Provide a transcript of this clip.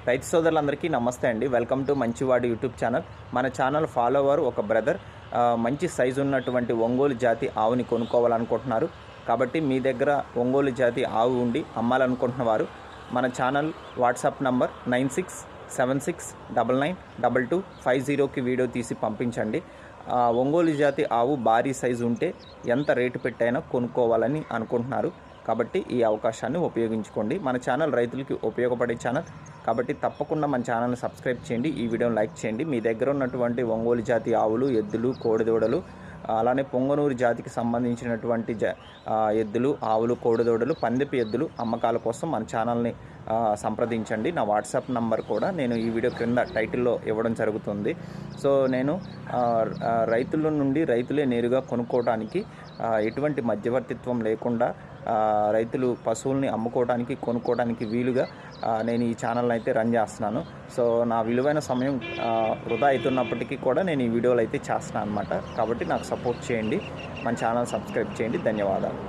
రైతు సోదరులందరికీ నమస్తే అండి. వెల్కమ్ టు మంచివాడు యూట్యూబ్ ఛానల్. మన ఛానల్ ఫాలోవర్ ఒక బ్రదర్ మంచి సైజు ఉన్నటువంటి ఒంగోలు జాతి ఆవుని కొనుక్కోవాలనుకుంటున్నారు. కాబట్టి మీ దగ్గర ఒంగోలు జాతి ఆవు ఉండి అమ్మాలనుకుంటున్న వారు మన ఛానల్ వాట్సాప్ నంబర్ 9676992250కి వీడియో తీసి పంపించండి. ఒంగోలు జాతి ఆవు భారీ సైజు ఉంటే ఎంత రేటు పెట్టైనా కొనుక్కోవాలని అనుకుంటున్నారు. కాబట్టి ఈ అవకాశాన్ని ఉపయోగించుకోండి. మన ఛానల్ రైతులకి ఉపయోగపడే ఛానల్ కాబట్టి తప్పకుండా మన ఛానల్ని సబ్స్క్రైబ్ చేయండి. ఈ వీడియోని లైక్ చేయండి. మీ దగ్గర ఉన్నటువంటి ఒంగోలు జాతి ఆవులు, ఎద్దులు, కోడిదూడలు, అలానే పొంగనూరు జాతికి సంబంధించినటువంటి ఎద్దులు, ఆవులు, కోడిదూడలు, పందెపు ఎద్దులు అమ్మకాల కోసం మన ఛానల్ని సంప్రదించండి. నా వాట్సాప్ నంబర్ కూడా నేను ఈ వీడియో క్రింద టైటిల్లో ఇవ్వడం జరుగుతుంది. సో నేను రైతుల నుండి రైతులే నేరుగా కొనుక్కోవడానికి ఎటువంటి మధ్యవర్తిత్వం లేకుండా రైతులు పశువుల్ని అమ్ముకోవడానికి, కొనుక్కోవడానికి వీలుగా నేను ఈ ఛానల్ని అయితే రన్ చేస్తున్నాను. సో నా విలువైన సమయం వృధా అవుతున్నప్పటికీ కూడా నేను ఈ వీడియోలు అయితే చేస్తున్నాను అనమాట. కాబట్టి నాకు సపోర్ట్ చేయండి, మన ఛానల్ సబ్స్క్రైబ్ చేయండి. ధన్యవాదాలు.